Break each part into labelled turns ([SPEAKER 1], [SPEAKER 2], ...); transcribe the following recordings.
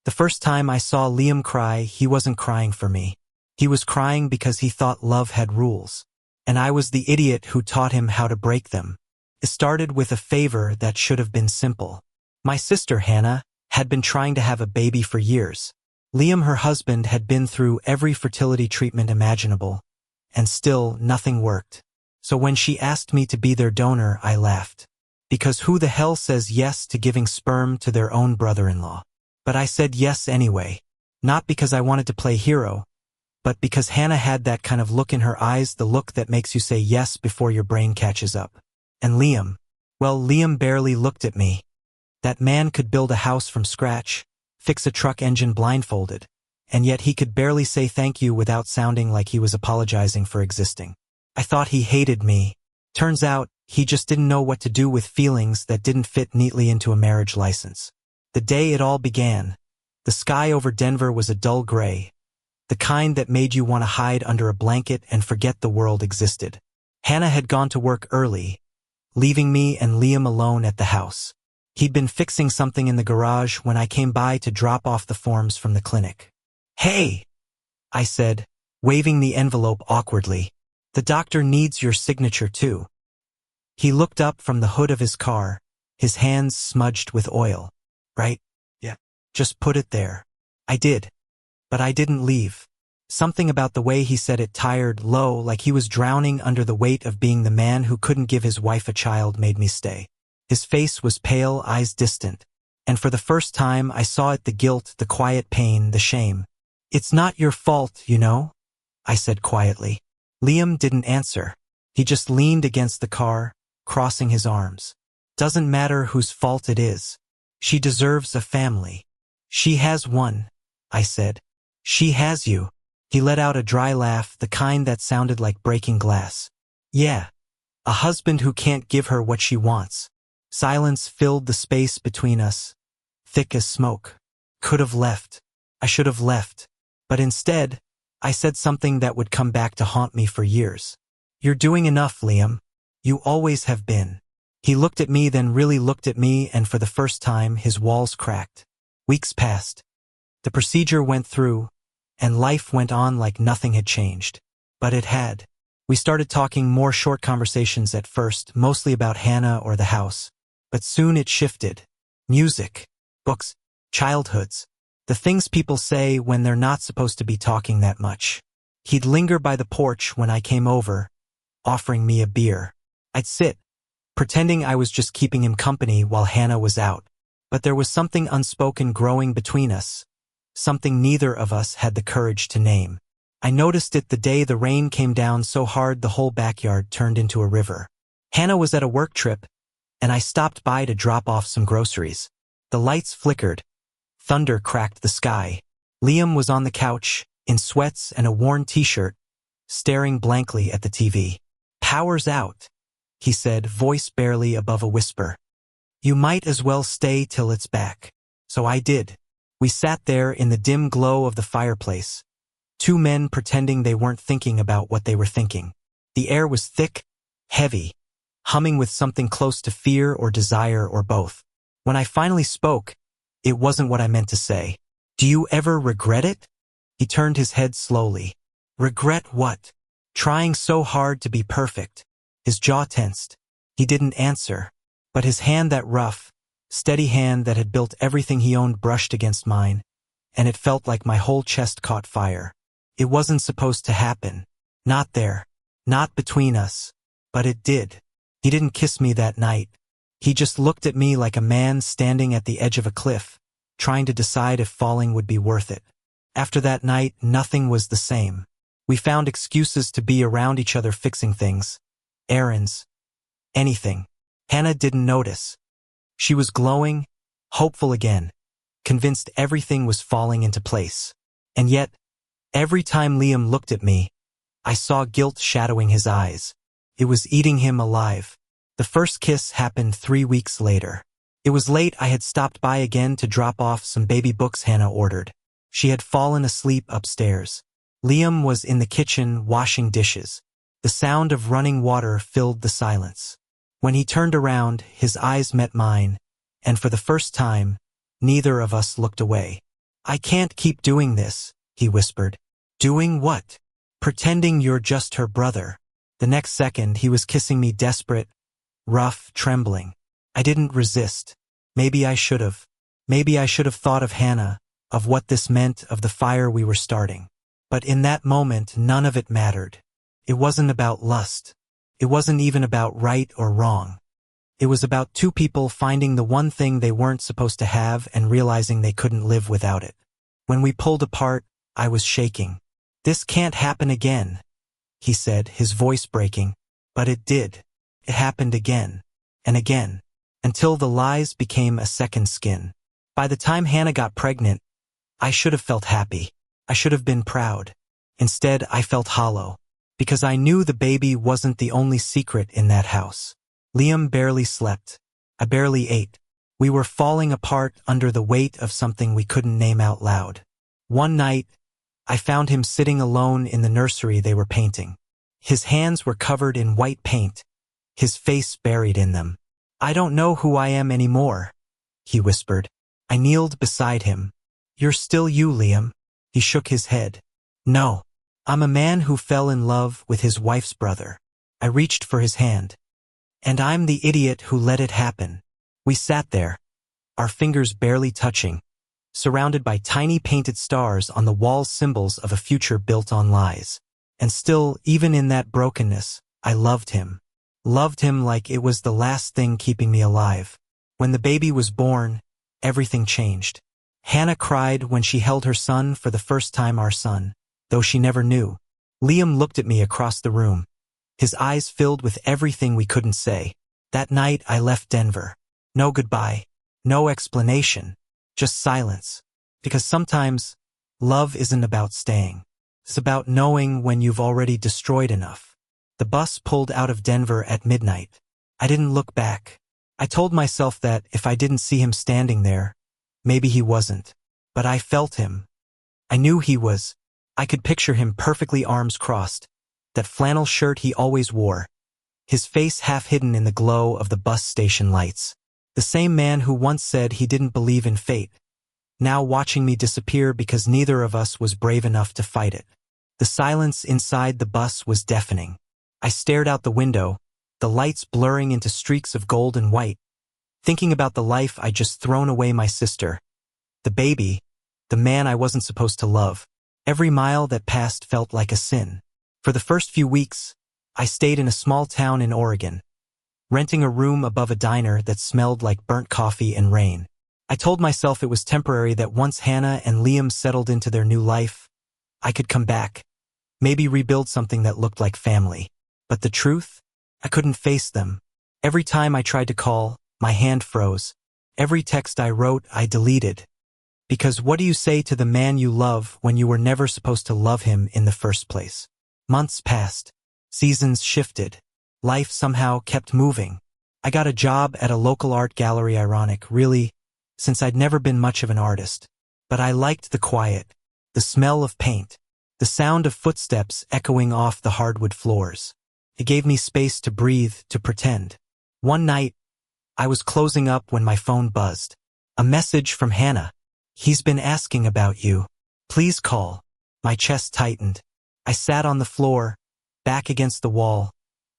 [SPEAKER 1] The first time I saw Liam cry, he wasn't crying for me. He was crying because he thought love had rules. And I was the idiot who taught him how to break them. It started with a favor that should have been simple. My sister, Hannah, had been trying to have a baby for years. Liam, her husband, had been through every fertility treatment imaginable, and still nothing worked. So when she asked me to be their donor, I laughed. Because who the hell says yes to giving sperm to their own brother-in-law? But I said yes anyway. Not because I wanted to play hero, but because Hannah had that kind of look in her eyes, the look that makes you say yes before your brain catches up. And Liam, well, Liam barely looked at me. That man could build a house from scratch, fix a truck engine blindfolded, and yet he could barely say thank you without sounding like he was apologizing for existing. I thought he hated me. Turns out, he just didn't know what to do with feelings that didn't fit neatly into a marriage license. The day it all began, the sky over Denver was a dull gray, the kind that made you want to hide under a blanket and forget the world existed. Hannah had gone to work early, leaving me and Liam alone at the house. He'd been fixing something in the garage when I came by to drop off the forms from the clinic. "Hey," I said, waving the envelope awkwardly. "The doctor needs your signature too." He looked up from the hood of his car, his hands smudged with oil. "Right? Yeah. Just put it there." I did. But I didn't leave. Something about the way he said it, tired, low, like he was drowning under the weight of being the man who couldn't give his wife a child, made me stay. His face was pale, eyes distant. And for the first time I saw it, the guilt, the quiet pain, the shame. "It's not your fault, you know," I said quietly. Liam didn't answer. He just leaned against the car, crossing his arms. "Doesn't matter whose fault it is. She deserves a family." "She has one," I said. "She has you." He let out a dry laugh, the kind that sounded like breaking glass. "Yeah. A husband who can't give her what she wants." Silence filled the space between us, thick as smoke. Could have left. I should have left. But instead, I said something that would come back to haunt me for years. "You're doing enough, Liam. You always have been." He looked at me, then really looked at me, and for the first time, his walls cracked. Weeks passed. The procedure went through, and life went on like nothing had changed. But it had. We started talking, more short conversations at first, mostly about Hannah or the house. But soon it shifted. Music, books, childhoods. The things people say when they're not supposed to be talking that much. He'd linger by the porch when I came over, offering me a beer. I'd sit, pretending I was just keeping him company while Hannah was out. But there was something unspoken growing between us, something neither of us had the courage to name. I noticed it the day the rain came down so hard the whole backyard turned into a river. Hannah was at a work trip, and I stopped by to drop off some groceries. The lights flickered. Thunder cracked the sky. Liam was on the couch, in sweats and a worn t-shirt, staring blankly at the TV. "Power's out," he said, voice barely above a whisper. "You might as well stay till it's back." So I did. We sat there in the dim glow of the fireplace, two men pretending they weren't thinking about what they were thinking. The air was thick, heavy, humming with something close to fear or desire or both. When I finally spoke, it wasn't what I meant to say. "Do you ever regret it?" He turned his head slowly. "Regret what?" "Trying so hard to be perfect." His jaw tensed. He didn't answer, but his hand, that rough, steady hand that had built everything he owned, brushed against mine, and it felt like my whole chest caught fire. It wasn't supposed to happen. Not there. Not between us. But it did. He didn't kiss me that night. He just looked at me like a man standing at the edge of a cliff, trying to decide if falling would be worth it. After that night, nothing was the same. We found excuses to be around each other, fixing things, errands, anything. Hannah didn't notice. She was glowing, hopeful again, convinced everything was falling into place. And yet, every time Liam looked at me, I saw guilt shadowing his eyes. It was eating him alive. The first kiss happened 3 weeks later. It was late. I had stopped by again to drop off some baby books Hannah ordered. She had fallen asleep upstairs. Liam was in the kitchen washing dishes. The sound of running water filled the silence. When he turned around, his eyes met mine, and for the first time, neither of us looked away. I can't keep doing this, he whispered. Doing what? Pretending you're just her brother. The next second, he was kissing me, desperate, rough, trembling. I didn't resist. Maybe I should have. Maybe I should have thought of Hannah, of what this meant, of the fire we were starting. But in that moment, none of it mattered. It wasn't about lust. It wasn't even about right or wrong. It was about two people finding the one thing they weren't supposed to have and realizing they couldn't live without it. When we pulled apart, I was shaking. This can't happen again, he said, his voice breaking. But it did. It happened again and again, until the lies became a second skin. By the time Hannah got pregnant, I should have felt happy. I should have been proud. Instead, I felt hollow, because I knew the baby wasn't the only secret in that house. Liam barely slept. I barely ate. We were falling apart under the weight of something we couldn't name out loud. One night, I found him sitting alone in the nursery they were painting. His hands were covered in white paint, his face buried in them. I don't know who I am anymore, he whispered. I kneeled beside him. You're still you, Liam. He shook his head. No, I'm a man who fell in love with his wife's brother. I reached for his hand. And I'm the idiot who let it happen. We sat there, our fingers barely touching, surrounded by tiny painted stars on the wall, symbols of a future built on lies. And still, even in that brokenness, I loved him. Loved him like it was the last thing keeping me alive. When the baby was born, everything changed. Hannah cried when she held her son for the first time, our son, though she never knew. Liam looked at me across the room, his eyes filled with everything we couldn't say. That night I left Denver. No goodbye, no explanation, just silence. Because sometimes, love isn't about staying. It's about knowing when you've already destroyed enough. The bus pulled out of Denver at midnight. I didn't look back. I told myself that if I didn't see him standing there, maybe he wasn't. But I felt him. I knew he was. I could picture him perfectly, arms crossed, that flannel shirt he always wore, his face half hidden in the glow of the bus station lights. The same man who once said he didn't believe in fate, now watching me disappear because neither of us was brave enough to fight it. The silence inside the bus was deafening. I stared out the window, the lights blurring into streaks of gold and white, thinking about the life I'd just thrown away, my sister, the baby, the man I wasn't supposed to love. Every mile that passed felt like a sin. For the first few weeks, I stayed in a small town in Oregon, renting a room above a diner that smelled like burnt coffee and rain. I told myself it was temporary, that once Hannah and Liam settled into their new life, I could come back, maybe rebuild something that looked like family. But the truth? I couldn't face them. Every time I tried to call, my hand froze. Every text I wrote, I deleted. Because what do you say to the man you love when you were never supposed to love him in the first place? Months passed. Seasons shifted. Life somehow kept moving. I got a job at a local art gallery, ironic, really, since I'd never been much of an artist. But I liked the quiet, the smell of paint, the sound of footsteps echoing off the hardwood floors. It gave me space to breathe, to pretend. One night, I was closing up when my phone buzzed. A message from Hannah. He's been asking about you. Please call. My chest tightened. I sat on the floor, back against the wall,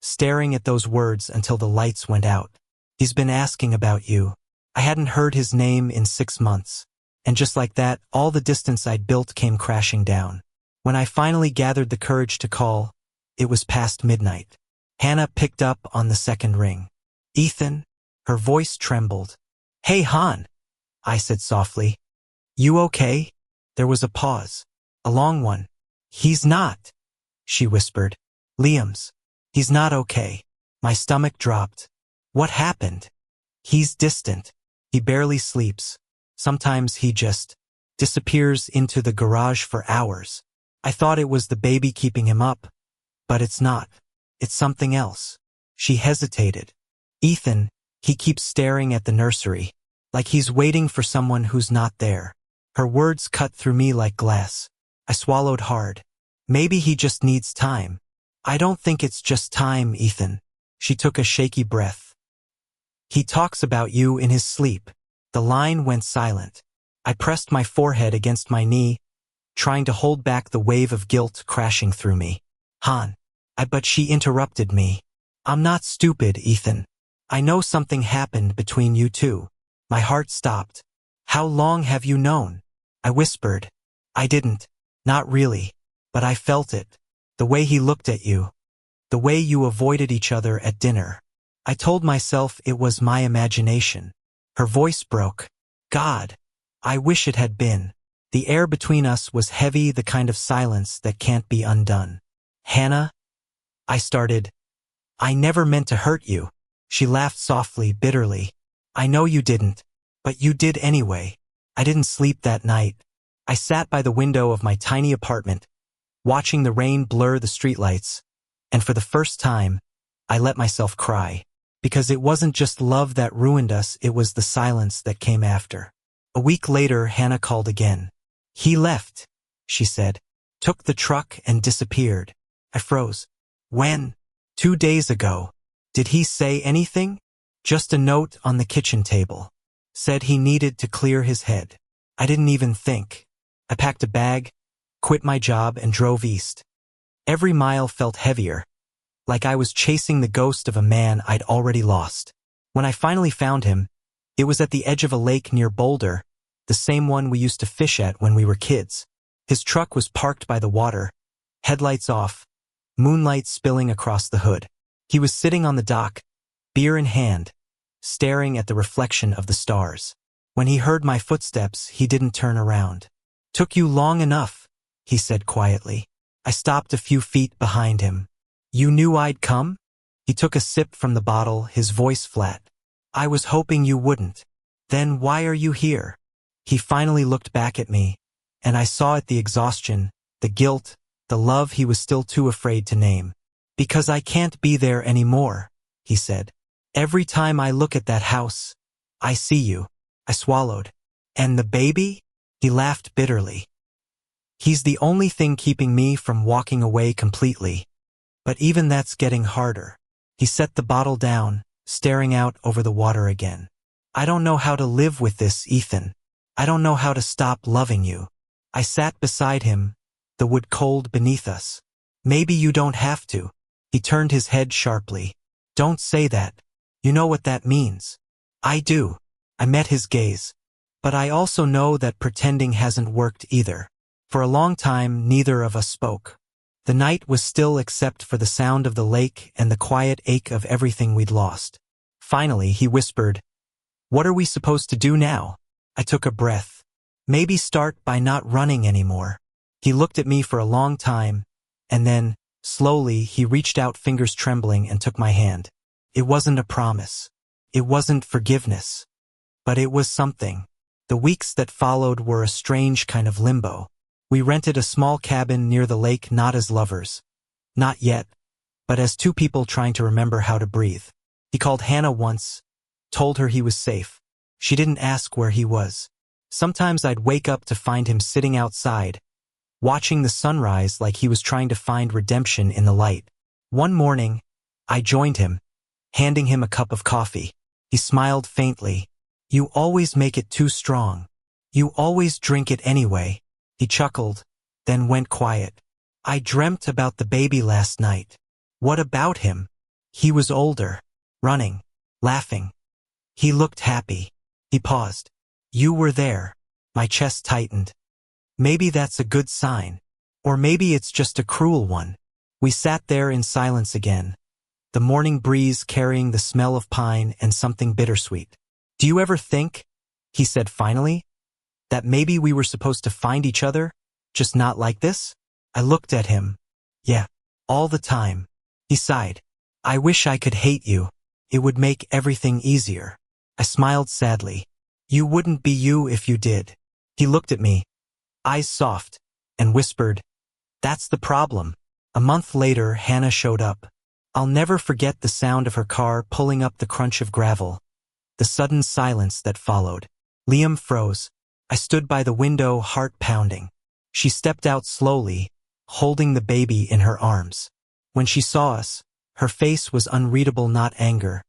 [SPEAKER 1] staring at those words until the lights went out. He's been asking about you. I hadn't heard his name in 6 months. And just like that, all the distance I'd built came crashing down. When I finally gathered the courage to call, it was past midnight. Hannah picked up on the second ring. Ethan? Her voice trembled. Hey, Han, I said softly. You okay? There was a pause. A long one. He's not, she whispered. He's not okay. My stomach dropped. What happened? He's distant. He barely sleeps. Sometimes he just disappears into the garage for hours. I thought it was the baby keeping him up, but it's not. It's something else. She hesitated. Ethan, he keeps staring at the nursery, like he's waiting for someone who's not there. Her words cut through me like glass. I swallowed hard. Maybe he just needs time. I don't think it's just time, Ethan. She took a shaky breath. He talks about you in his sleep. The line went silent. I pressed my forehead against my knee, trying to hold back the wave of guilt crashing through me. Han. But she interrupted me. I'm not stupid, Ethan. I know something happened between you two. My heart stopped. How long have you known? I whispered. I didn't. Not really. But I felt it. The way he looked at you. The way you avoided each other at dinner. I told myself it was my imagination. Her voice broke. God. I wish it had been. The air between us was heavy, the kind of silence that can't be undone. Hannah? I started. I never meant to hurt you. She laughed softly, bitterly. I know you didn't. But you did anyway. I didn't sleep that night. I sat by the window of my tiny apartment, watching the rain blur the streetlights, and for the first time, I let myself cry. Because it wasn't just love that ruined us, it was the silence that came after. A week later, Hannah called again. He left, she said, took the truck and disappeared. I froze. When? 2 days ago. Did he say anything? Just a note on the kitchen table. Said he needed to clear his head. I didn't even think. I packed a bag, quit my job, and drove east. Every mile felt heavier, like I was chasing the ghost of a man I'd already lost. When I finally found him, it was at the edge of a lake near Boulder, the same one we used to fish at when we were kids. His truck was parked by the water, headlights off, moonlight spilling across the hood. He was sitting on the dock, beer in hand, staring at the reflection of the stars. When he heard my footsteps, he didn't turn around. Took you long enough, he said quietly. I stopped a few feet behind him. You knew I'd come? He took a sip from the bottle, his voice flat. I was hoping you wouldn't. Then why are you here? He finally looked back at me, and I saw it, the exhaustion, the guilt, the love he was still too afraid to name. Because I can't be there anymore, he said. Every time I look at that house, I see you. I swallowed. And the baby? He laughed bitterly. He's the only thing keeping me from walking away completely. But even that's getting harder. He set the bottle down, staring out over the water again. I don't know how to live with this, Ethan. I don't know how to stop loving you. I sat beside him, the wood cold beneath us. Maybe you don't have to. He turned his head sharply. Don't say that. You know what that means. I do. I met his gaze. But I also know that pretending hasn't worked either. For a long time, neither of us spoke. The night was still except for the sound of the lake and the quiet ache of everything we'd lost. Finally, he whispered, What are we supposed to do now? I took a breath. Maybe start by not running anymore. He looked at me for a long time, and then, slowly, he reached out, fingers trembling, and took my hand. It wasn't a promise. It wasn't forgiveness. But it was something. The weeks that followed were a strange kind of limbo. We rented a small cabin near the lake, not as lovers. Not yet, but as two people trying to remember how to breathe. He called Hannah once, told her he was safe. She didn't ask where he was. Sometimes I'd wake up to find him sitting outside, watching the sunrise like he was trying to find redemption in the light. One morning, I joined him, handing him a cup of coffee. He smiled faintly. You always make it too strong. You always drink it anyway. He chuckled, then went quiet. I dreamt about the baby last night. What about him? He was older, running, laughing. He looked happy. He paused. You were there. My chest tightened. Maybe that's a good sign. Or maybe it's just a cruel one. We sat there in silence again, the morning breeze carrying the smell of pine and something bittersweet. Do you ever think, he said finally, that maybe we were supposed to find each other, just not like this? I looked at him. Yeah, all the time. He sighed. I wish I could hate you. It would make everything easier. I smiled sadly. You wouldn't be you if you did. He looked at me, eyes soft, and whispered, That's the problem. A month later, Hannah showed up. I'll never forget the sound of her car pulling up, the crunch of gravel, the sudden silence that followed. Liam froze. I stood by the window, heart pounding. She stepped out slowly, holding the baby in her arms. When she saw us, her face was unreadable, not anger,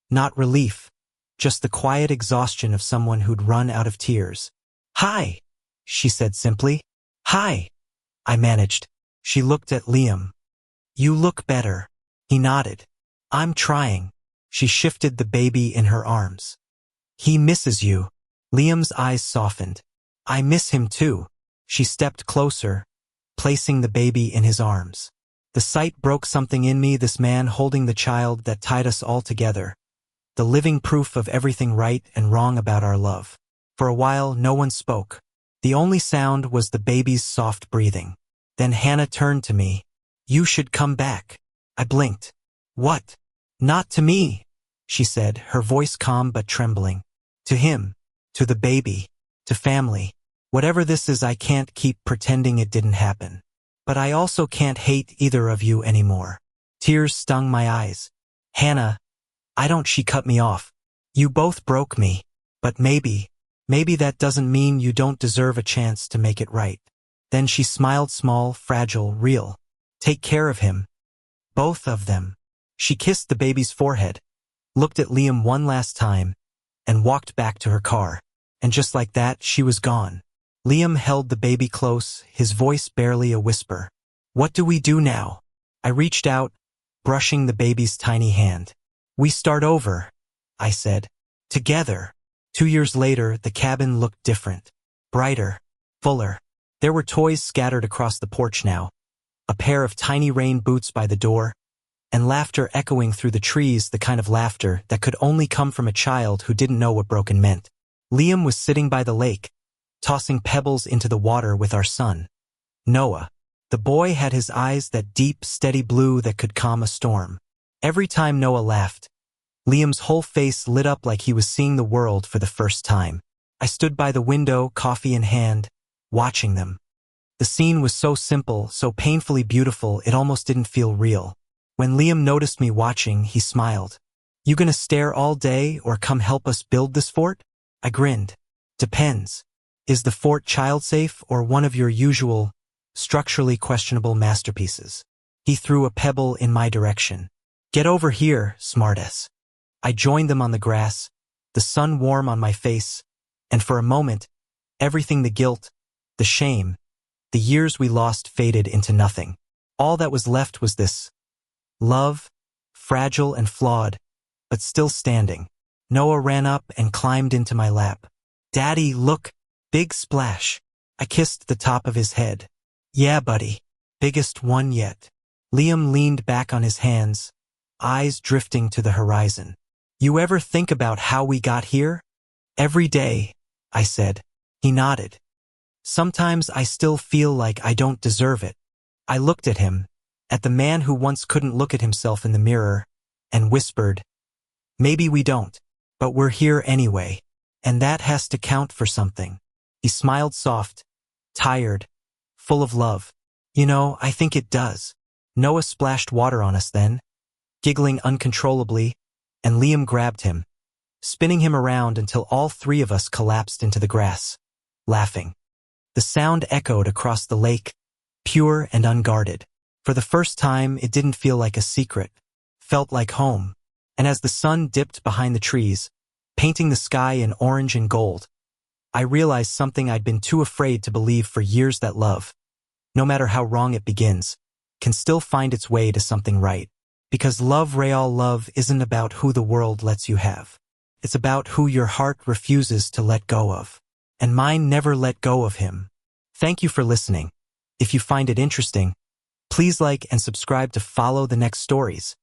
[SPEAKER 1] not relief, just the quiet exhaustion of someone who'd run out of tears. "Hi," she said simply. "Hi," I managed. She looked at Liam. "You look better." He nodded. "I'm trying." She shifted the baby in her arms. "He misses you." Liam's eyes softened. "I miss him too." She stepped closer, placing the baby in his arms. The sight broke something in me, this man holding the child that tied us all together. The living proof of everything right and wrong about our love. For a while, no one spoke. The only sound was the baby's soft breathing. Then Hannah turned to me. "You should come back." I blinked. "What?" "Not to me," she said, her voice calm but trembling. "To him. To the baby. To family. Whatever this is, I can't keep pretending it didn't happen. But I also can't hate either of you anymore." Tears stung my eyes. "Hannah, I don't," she cut me off. "You both broke me. But maybe that doesn't mean you don't deserve a chance to make it right." Then she smiled, small, fragile, real. "Take care of him. Both of them." She kissed the baby's forehead, looked at Liam one last time, and walked back to her car. And just like that, she was gone. Liam held the baby close, his voice barely a whisper. "What do we do now?" I reached out, brushing the baby's tiny hand. "We start over," I said. "Together." 2 years later, the cabin looked different. Brighter. Fuller. There were toys scattered across the porch now. A pair of tiny rain boots by the door, and laughter echoing through the trees, the kind of laughter that could only come from a child who didn't know what broken meant. Liam was sitting by the lake, tossing pebbles into the water with our son, Noah. The boy had his eyes that deep, steady blue that could calm a storm. Every time Noah laughed, Liam's whole face lit up like he was seeing the world for the first time. I stood by the window, coffee in hand, watching them. The scene was so simple, so painfully beautiful, it almost didn't feel real. When Liam noticed me watching, he smiled. "You gonna stare all day or come help us build this fort?" I grinned. "Depends. Is the fort child-safe or one of your usual, structurally questionable masterpieces?" He threw a pebble in my direction. "Get over here, smartass." I joined them on the grass, the sun warm on my face, and for a moment, everything, the guilt, the shame, the years we lost faded into nothing. All that was left was this love, fragile and flawed, but still standing. Noah ran up and climbed into my lap. "Daddy, look!" Big splash. I kissed the top of his head. "Yeah, buddy. Biggest one yet." Liam leaned back on his hands, eyes drifting to the horizon. "You ever think about how we got here?" "Every day," I said. He nodded. "Sometimes I still feel like I don't deserve it." I looked at him, at the man who once couldn't look at himself in the mirror, and whispered, "Maybe we don't, but we're here anyway, and that has to count for something." He smiled soft, tired, full of love. "You know, I think it does." Noah splashed water on us then, giggling uncontrollably, and Liam grabbed him, spinning him around until all three of us collapsed into the grass, laughing. The sound echoed across the lake, pure and unguarded. For the first time, it didn't feel like a secret, felt like home. And as the sun dipped behind the trees, painting the sky in orange and gold, I realized something I'd been too afraid to believe for years, that love, no matter how wrong it begins, can still find its way to something right. Because love, real love, isn't about who the world lets you have. It's about who your heart refuses to let go of. And mine never let go of him. Thank you for listening. If you find it interesting, please like and subscribe to follow the next stories.